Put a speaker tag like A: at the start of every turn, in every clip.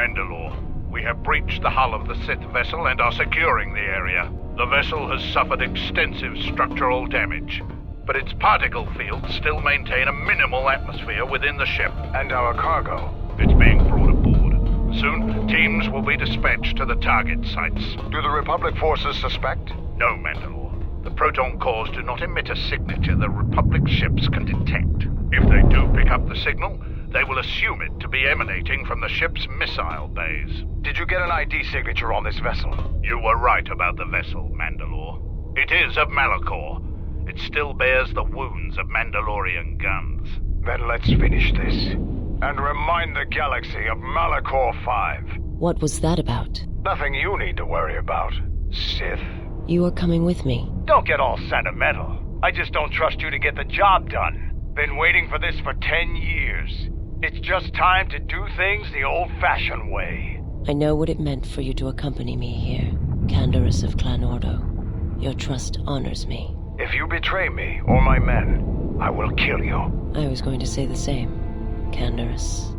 A: Mandalore. We have breached the hull of the Sith vessel and are securing the area. The vessel has suffered extensive structural damage, but its particle fields still maintain a minimal atmosphere within the ship.
B: And our cargo?
A: It's being brought aboard. Soon, teams will be dispatched to the target sites.
B: Do the Republic forces suspect?
A: No, Mandalore. The proton cores do not emit a signature the Republic ships can detect. If they do pick up the signal, they will assume it to be emanating from the ship's missile bays.
B: Did you get an ID signature on this vessel?
A: You were right about the vessel, Mandalore. It is of Malachor. It still bears the wounds of Mandalorian guns.
B: Then let's finish this. And remind the galaxy of Malachor 5.
C: What was that about?
B: Nothing you need to worry about, Sith.
C: You are coming with me.
B: Don't get all sentimental. I just don't trust you to get the job done. Been waiting for this for 10 years. It's just time to do things the old-fashioned way.
C: I know what it meant for you to accompany me here, Canderous of Clan Ordo. Your trust honors me.
B: If you betray me or my men, I will kill you.
C: I was going to say the same, Canderous.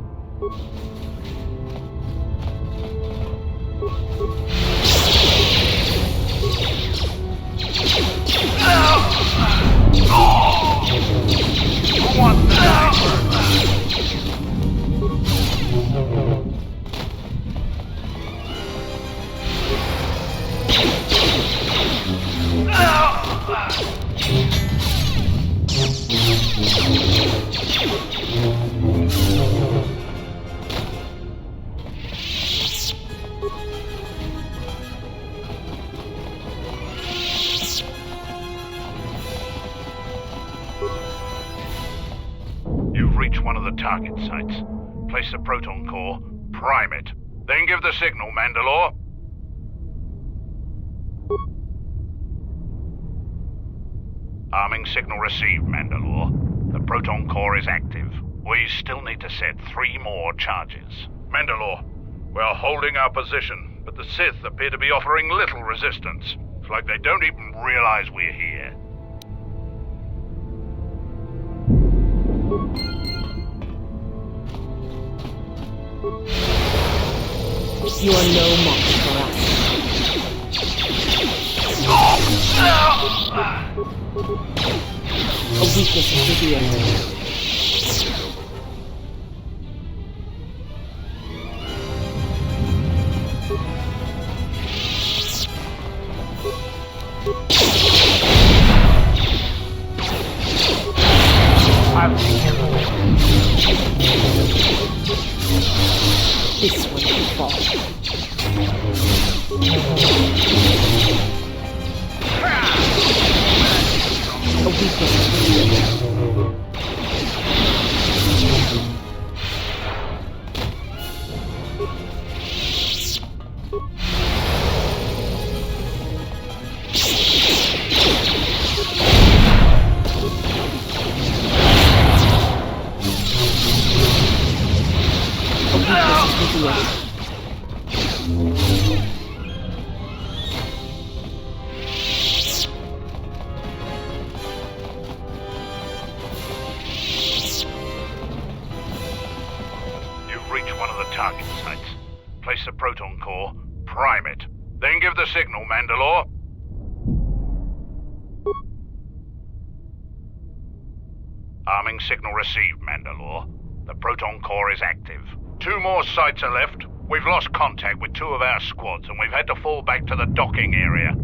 A: You've reached one of the target sites. Place the proton core, prime it, then give the signal, Mandalore. Arming signal received, Mandalore. The proton core is active. We still need to set 3 more charges. Mandalore, we are holding our position, but the Sith appear to be offering little resistance. It's like they don't even realize we're here.
C: You are no match for us. A weakness is revealed. This one will fall. A weakness is revealed.
A: You've reached one of the target sites. Place the proton core, prime it, then give the signal, Mandalore. Arming signal received, Mandalore. The proton core is active. 2 more sites are left. We've lost contact with 2 of our squads, and we've had to fall back to the docking area.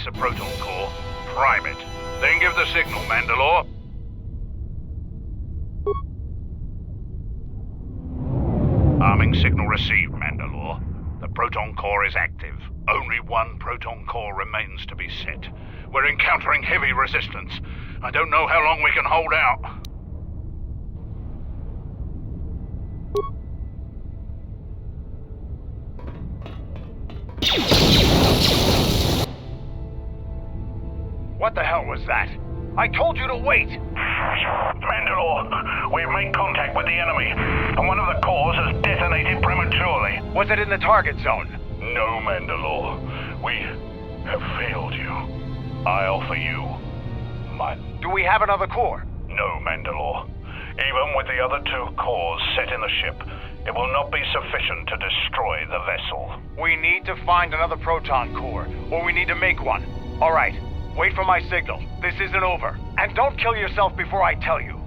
A: Place the proton core, prime it, then give the signal, Mandalore. Arming signal received, Mandalore. The proton core is active. Only one proton core remains to be set. We're encountering heavy resistance. I don't know how long we can hold out.
B: What the hell was that? I told you to wait!
A: Mandalore, we've made contact with the enemy, and one of the cores has detonated prematurely.
B: Was it in the target zone?
A: No, Mandalore. We have failed you. I offer you my...
B: Do we have another core?
A: No, Mandalore. Even with the other two cores set in the ship, it will not be sufficient to destroy the vessel.
B: We need to find another proton core, or we need to make one. All right. Wait for my signal. This isn't over. And don't kill yourself before I tell you.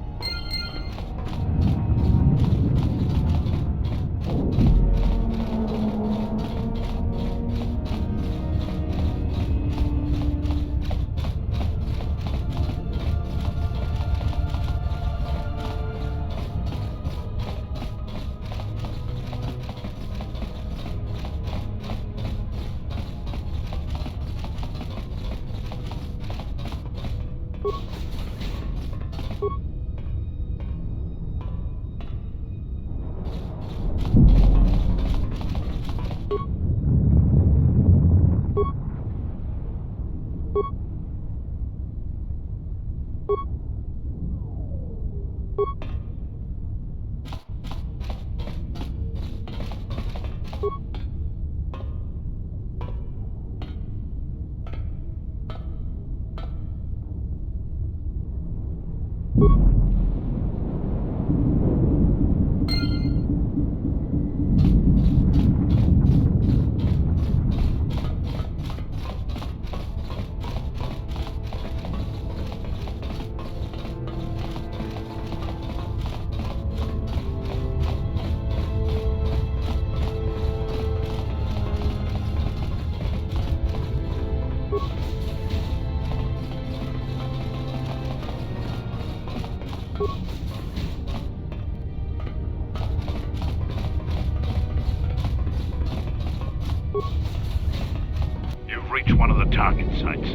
A: You've reached one of the target sites.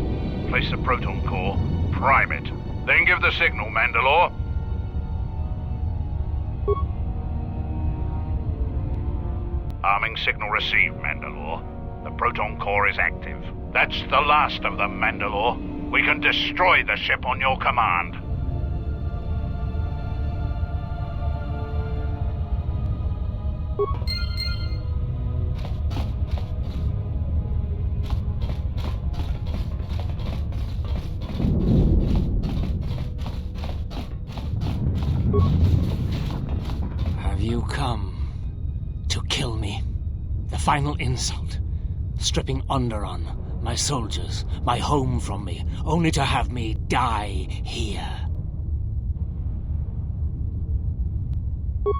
A: Place the proton core, prime it, then give the signal, Mandalore. Arming signal received, Mandalore. The proton core is active. That's the last of them, Mandalore. We can destroy the ship on your command.
D: Have you come to kill me? The final insult. Stripping Onderon, my soldiers, my home from me, only to have me die here.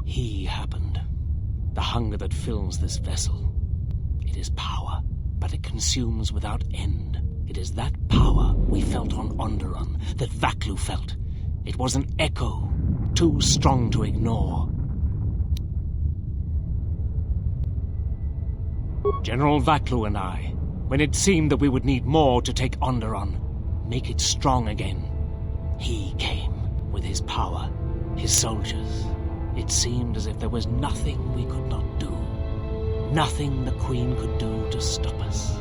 D: He happened. The hunger that fills this vessel. It is power, but it consumes without end. It is that power we felt on Onderon, that Vaklu felt. It was an echo, too strong to ignore. General Vaklu and I, when it seemed that we would need more to take Onderon, make it strong again, he came with his power, his soldiers. It seemed as if there was nothing we could not do, nothing the Queen could do to stop us.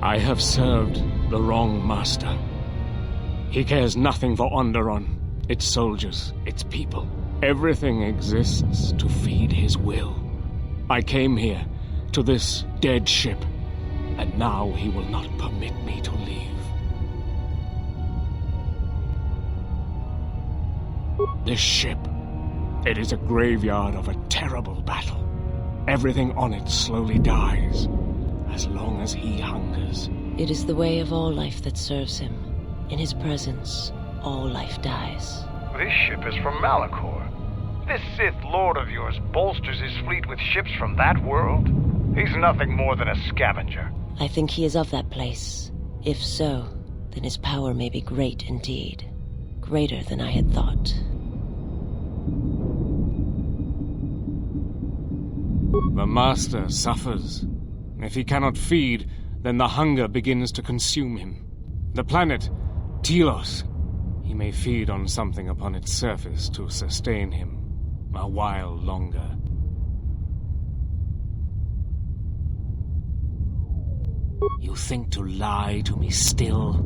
D: I have served the wrong master. He cares nothing for Onderon, its soldiers, its people. Everything exists to feed his will. I came here, to this dead ship, and now he will not permit me to leave. This ship, it is a graveyard of a terrible battle. Everything on it slowly dies, as long as he hungers.
C: It is the way of all life that serves him. In his presence, all life dies.
B: This ship is from Malachor. This Sith Lord of yours bolsters his fleet with ships from that world? He's nothing more than a scavenger.
C: I think he is of that place. If so, then his power may be great indeed. Greater than I had thought.
D: The Master suffers. If he cannot feed, then the hunger begins to consume him. The planet, Telos, he may feed on something upon its surface to sustain him a while longer. You think to lie to me still?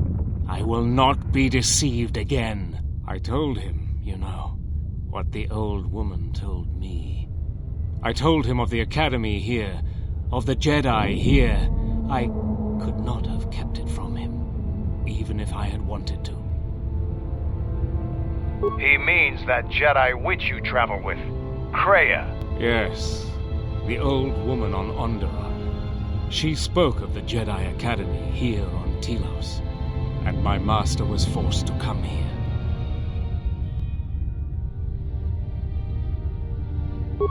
D: I will not be deceived again. I told him, you know, what the old woman told me. I told him of the Academy here, of the Jedi here. I could not have kept it from him, even if I had wanted to.
B: He means that Jedi witch you travel with, Kreia.
D: Yes, the old woman on Onderon. She spoke of the Jedi Academy here on Telos, and my master was forced to come here.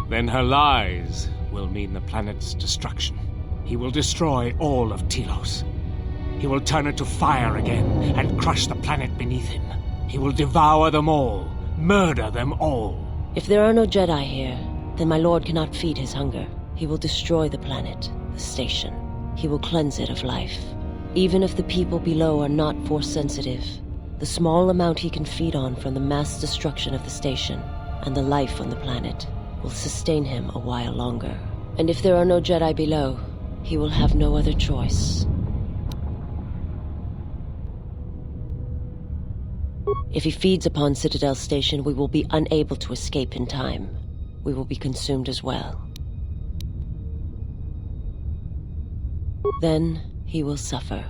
D: Then her lies will mean the planet's destruction. He will destroy all of Telos. He will turn it to fire again and crush the planet beneath him. He will devour them all, murder them all.
C: If there are no Jedi here, then my lord cannot feed his hunger. He will destroy the planet, the station. He will cleanse it of life. Even if the people below are not Force-sensitive, the small amount he can feed on from the mass destruction of the station and the life on the planet will sustain him a while longer. And if there are no Jedi below, he will have no other choice. If he feeds upon Citadel Station, we will be unable to escape in time. We will be consumed as well. Then he will suffer.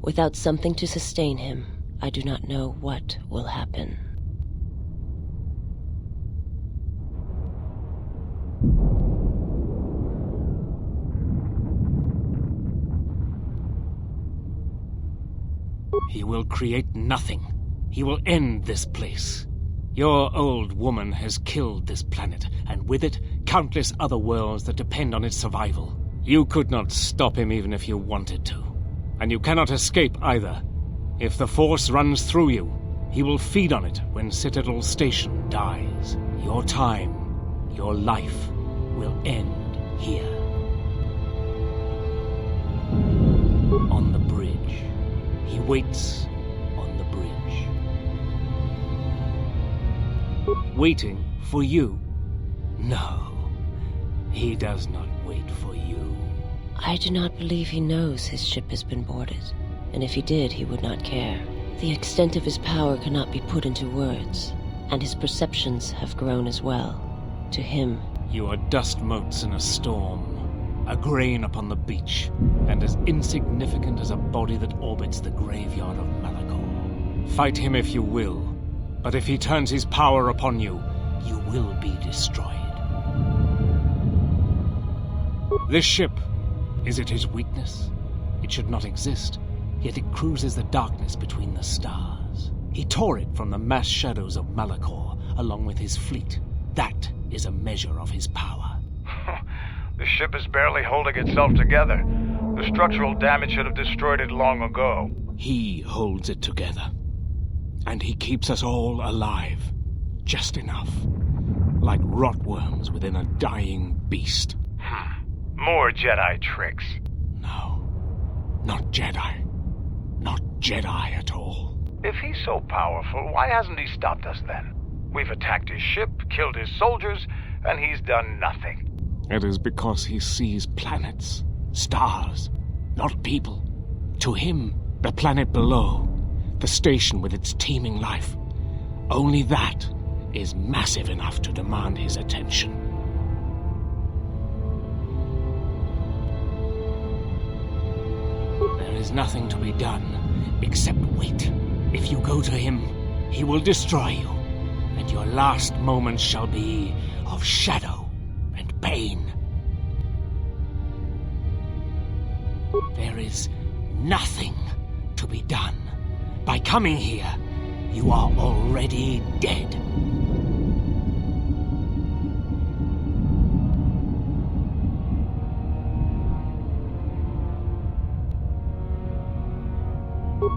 C: Without something to sustain him, I do not know what will happen.
D: He will create nothing. He will end this place. Your old woman has killed this planet, and with it, countless other worlds that depend on its survival. You could not stop him even if you wanted to. And you cannot escape either. If the Force runs through you, he will feed on it when Citadel Station dies. Your time, your life, will end here. On the bridge. He waits on the bridge. Waiting for you? No, he does not wait for you.
C: I do not believe he knows his ship has been boarded, and if he did, he would not care. The extent of his power cannot be put into words, and his perceptions have grown as well. To him,
D: you are dust motes in a storm, a grain upon the beach, and as insignificant as a body that orbits the graveyard of Malachor. Fight him if you will, but if he turns his power upon you, you will be destroyed. This ship, is it his weakness? It should not exist, yet it cruises the darkness between the stars. He tore it from the mass shadows of Malachor, along with his fleet. That is a measure of his power.
B: The ship is barely holding itself together. The structural damage should have destroyed it long ago.
D: He holds it together. And he keeps us all alive. Just enough. Like rotworms within a dying beast.
B: More Jedi tricks.
D: No. Not Jedi. Not Jedi at all.
B: If he's so powerful, why hasn't he stopped us then? We've attacked his ship, killed his soldiers, and he's done nothing.
D: It is because he sees planets, stars, not people. To him, the planet below, the station with its teeming life, only that is massive enough to demand his attention. There is nothing to be done except wait. If you go to him, he will destroy you, and your last moments shall be of shadow and pain. There is nothing to be done. By coming here, you are already dead.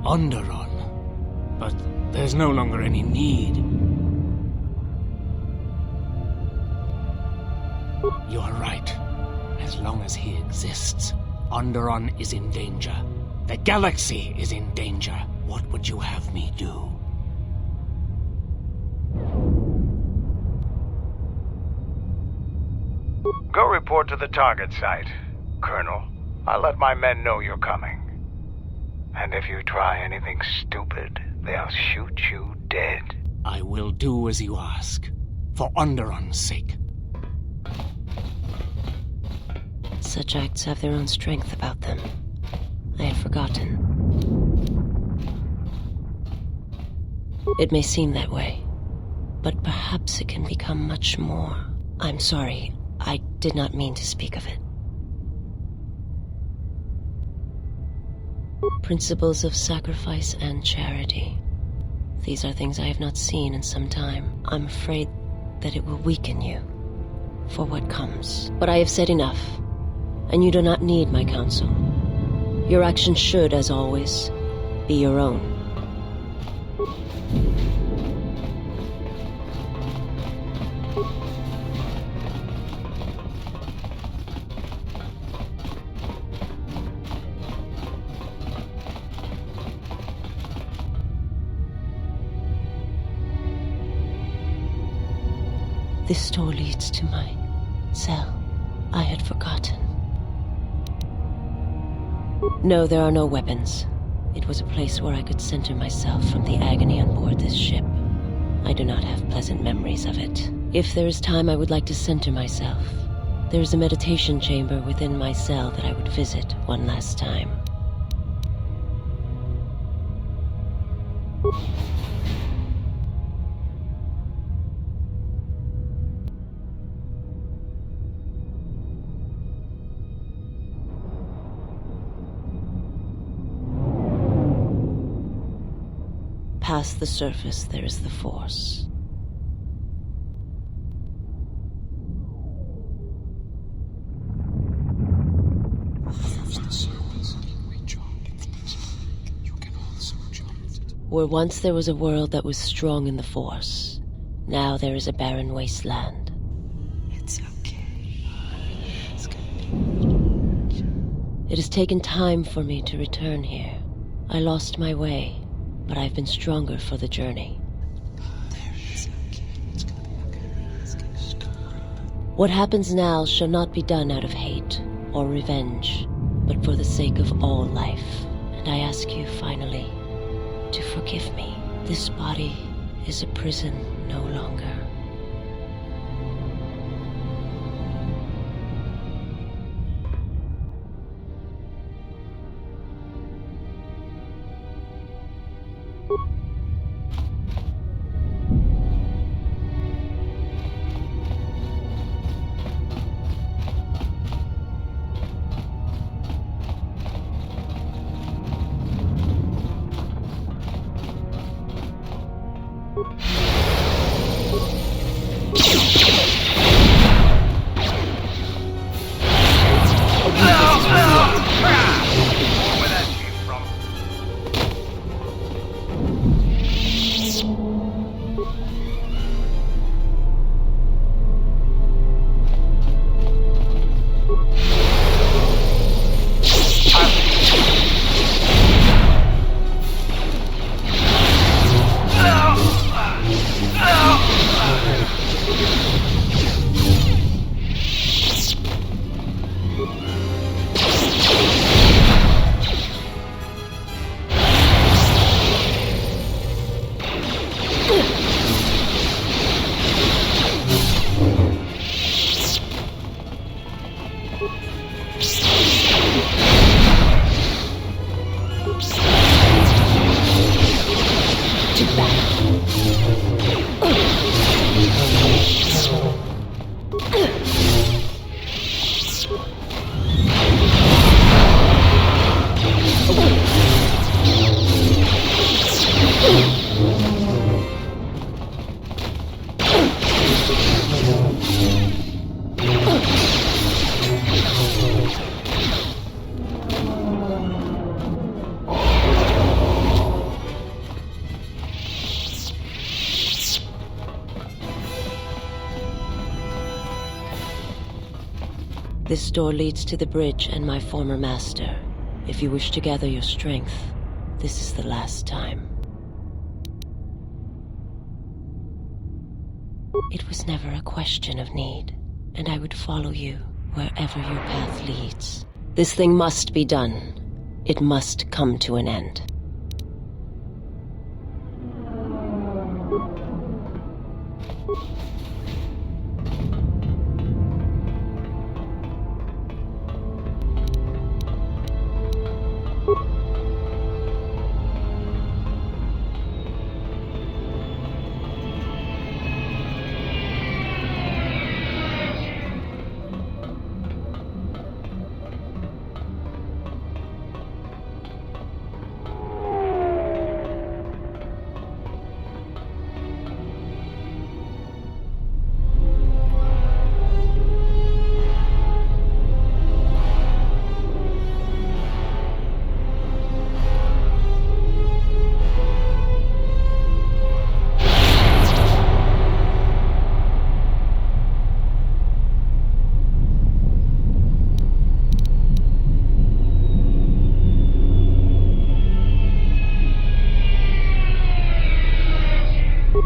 D: Onderon. But there's no longer any need. You are right. As long as he exists, Onderon is in danger. The galaxy is in danger. What would you have me do?
B: Go report to the target site, Colonel. I'll let my men know you're coming. And if you try anything stupid, they'll shoot you dead.
D: I will do as you ask, for Onderon's sake.
C: Such acts have their own strength about them. I had forgotten. It may seem that way, but perhaps it can become much more. I'm sorry, I did not mean to speak of it. Principles of sacrifice and charity. These are things I have not seen in some time. I'm afraid that it will weaken you for what comes. But I have said enough, and you do not need my counsel. Your actions should, as always, be your own. This door leads to my cell. I had forgotten. No, there are no weapons. It was a place where I could center myself from the agony on board this ship. I do not have pleasant memories of it. If there is time, I would like to center myself. There is a meditation chamber within my cell that I would visit one last time. Past the surface, there is the Force. Where once there was a world that was strong in the Force, now there is a barren wasteland. It's okay. It's gonna be... It has taken time for me to return here. I lost my way, but I've been stronger for the journey. What happens now shall not be done out of hate or revenge, but for the sake of all life. And I ask you, finally, to forgive me. This body is a prison no longer. This door leads to the bridge and my former master. If you wish to gather your strength, this is the last time. It was never a question of need, and I would follow you wherever your path leads. This thing must be done. It must come to an end.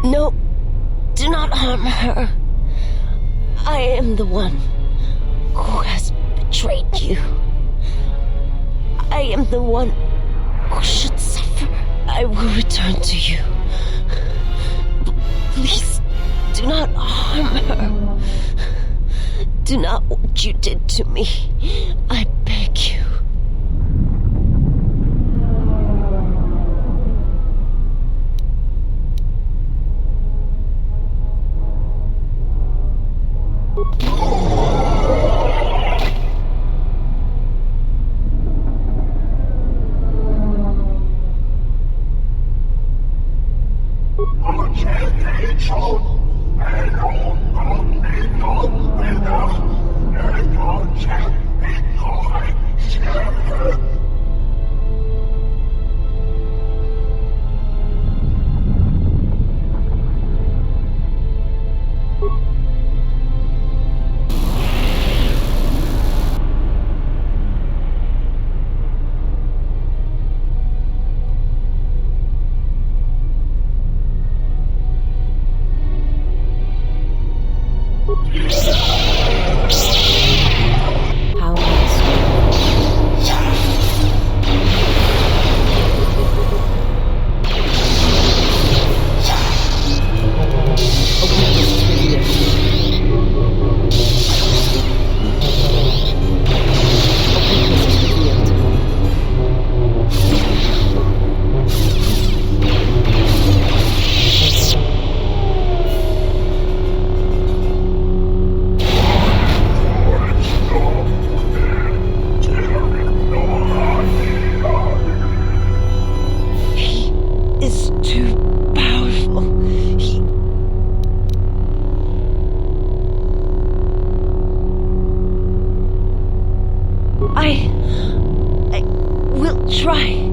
C: No, do not harm her. I am the one who has betrayed you. I am the one who should suffer. I will return to you. Please, do not harm her. Do not what you did to me. I beg you. I will try.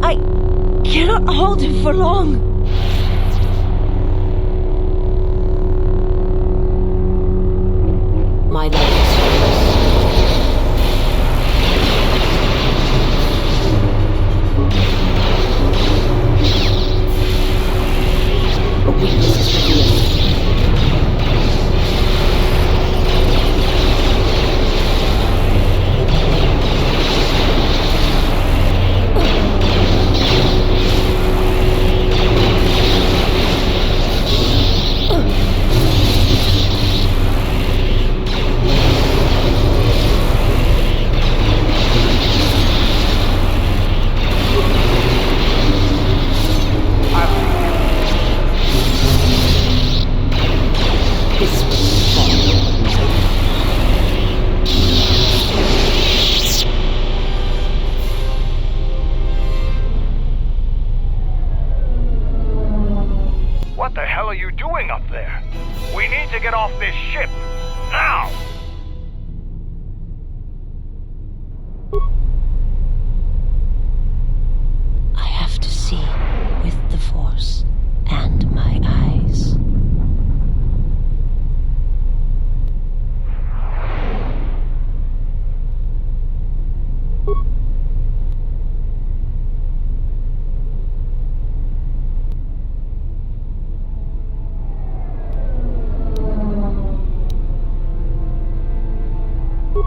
C: I cannot hold him for long. My life is a weakness is revealed.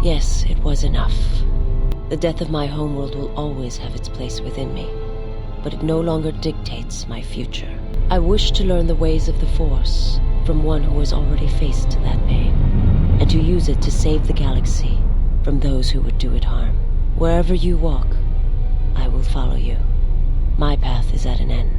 C: Yes, it was enough. The death of my homeworld will always have its place within me, but it no longer dictates my future. I wish to learn the ways of the Force from one who has already faced that pain, and to use it to save the galaxy from those who would do it harm. Wherever you walk, I will follow you. My path is at an end.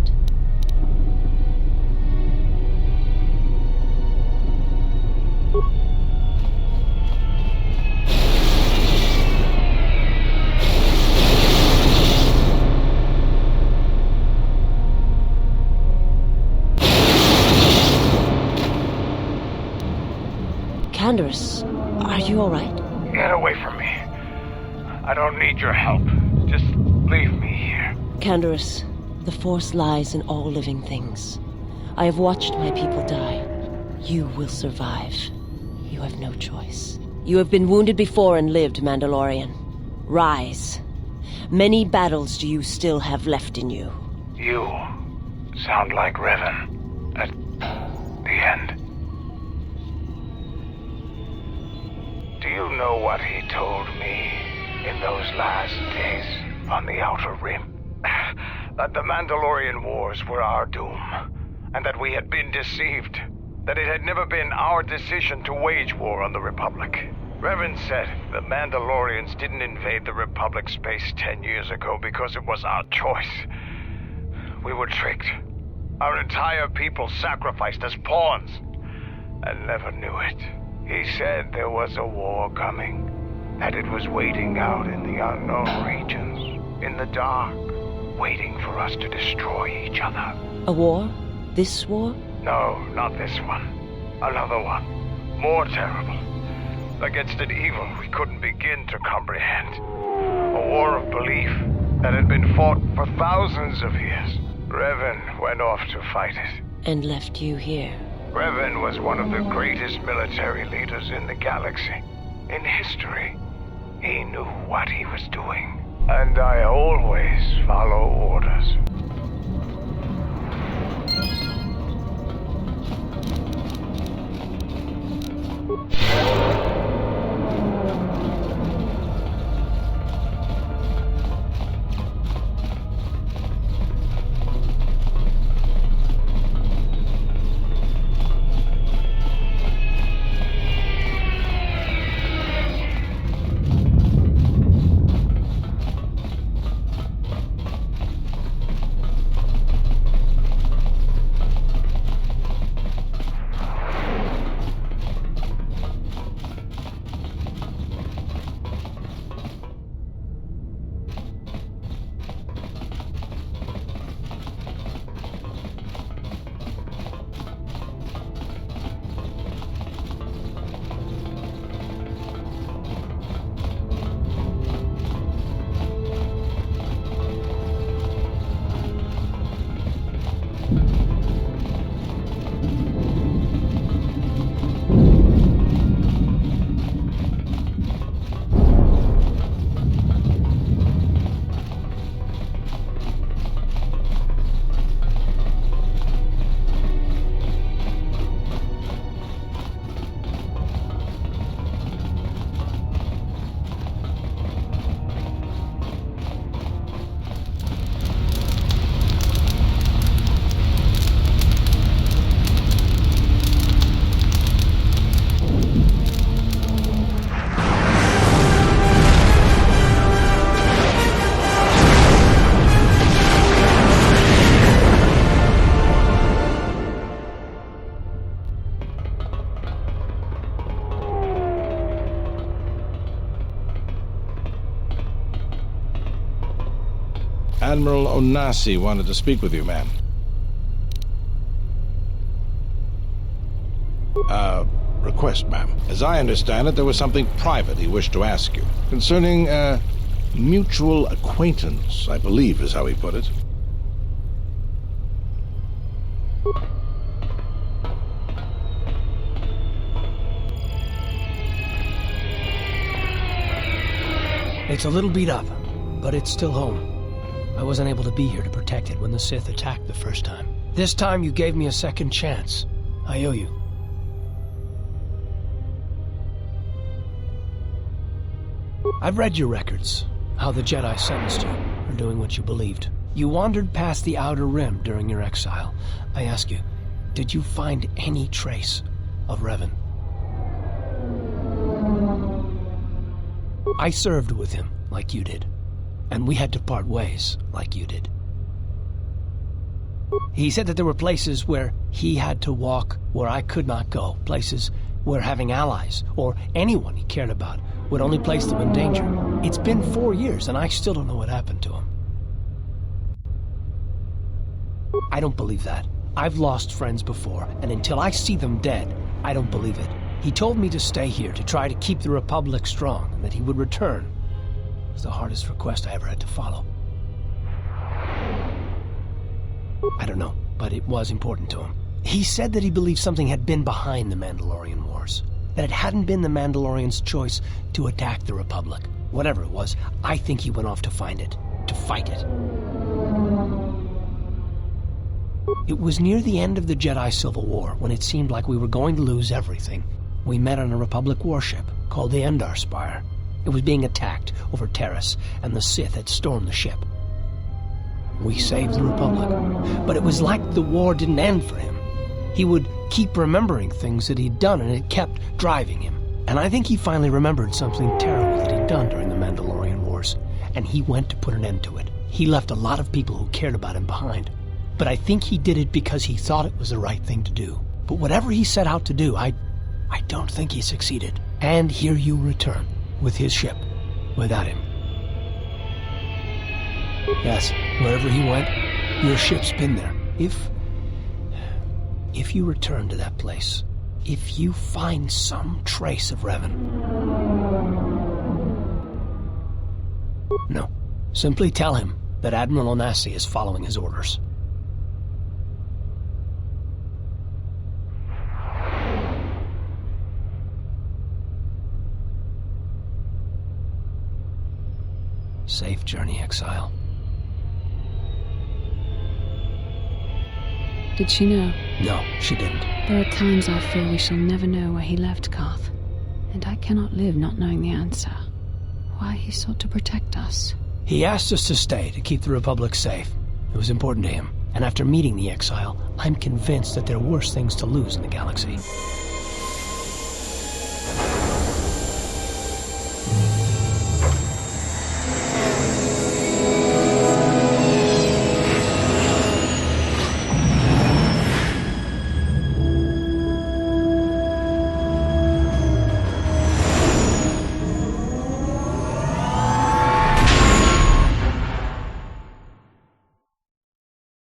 C: Canderous, are you all right?
B: Get away from me. I don't need your help. Just leave me here.
C: Canderous, the Force lies in all living things. I have watched my people die. You will survive. You have no choice. You have been wounded before and lived, Mandalorian. Rise. Many battles do you still have left in you.
B: You sound like Revan at the end. Do you know what he told me in those last days on the Outer Rim? That the Mandalorian Wars were our doom, and that we had been deceived. That it had never been our decision to wage war on the Republic. Revan said the Mandalorians didn't invade the Republic space 10 years ago because it was our choice. We were tricked. Our entire people sacrificed as pawns, and never knew it. He said there was a war coming, that it was waiting out in the unknown regions, in the dark, waiting for us to destroy each other.
C: A war? This war?
B: No, not this one. Another one. More terrible. Against an evil we couldn't begin to comprehend. A war of belief that had been fought for thousands of years. Revan went off to fight it.
C: And left you here.
B: Revan was one of the greatest military leaders in the galaxy. In history. He knew what he was doing. And I always follow orders.
E: Admiral Onasi wanted to speak with you, ma'am. Request, ma'am. As I understand it, there was something private he wished to ask you. Concerning, mutual acquaintance, I believe is how he put it.
F: It's a little beat up, but it's still home. I wasn't able to be here to protect it when the Sith attacked the first time. This time you gave me a second chance. I owe you. I've read your records, how the Jedi sentenced you for doing what you believed. You wandered past the Outer Rim during your exile. I ask you, did you find any trace of Revan? I served with him, like you did, and we had to part ways, like you did. He said that there were places where he had to walk where I could not go, places where having allies, or anyone he cared about, would only place them in danger. It's been 4 years, and I still don't know what happened to him. I don't believe that. I've lost friends before, and until I see them dead, I don't believe it. He told me to stay here, to try to keep the Republic strong, and that he would return. It was the hardest request I ever had to follow. I don't know, but it was important to him. He said that he believed something had been behind the Mandalorian Wars, that it hadn't been the Mandalorians' choice to attack the Republic. Whatever it was, I think he went off to find it, to fight it. It was near the end of the Jedi Civil War, when it seemed like we were going to lose everything. We met on a Republic warship called the Endar Spire. It was being attacked over Terrace, and the Sith had stormed the ship. We saved the Republic, but it was like the war didn't end for him. He would keep remembering things that he'd done, and it kept driving him. And I think he finally remembered something terrible that he'd done during the Mandalorian Wars, and he went to put an end to it. He left a lot of people who cared about him behind. But I think he did it because he thought it was the right thing to do. But whatever he set out to do, I don't think he succeeded. And here you return, with his ship, without him. Yes, wherever he went, your ship's been there. If you return to that place, if you find some trace of Revan... No, simply tell him that Admiral Onasi is following his orders. Safe journey, Exile.
G: Did she know?
F: No, she didn't.
G: There are times I feel we shall never know where he left Koth, and I cannot live not knowing the answer. Why he sought to protect us.
F: He asked us to stay, to keep the Republic safe. It was important to him. And after meeting the Exile, I'm convinced that there are worse things to lose in the galaxy.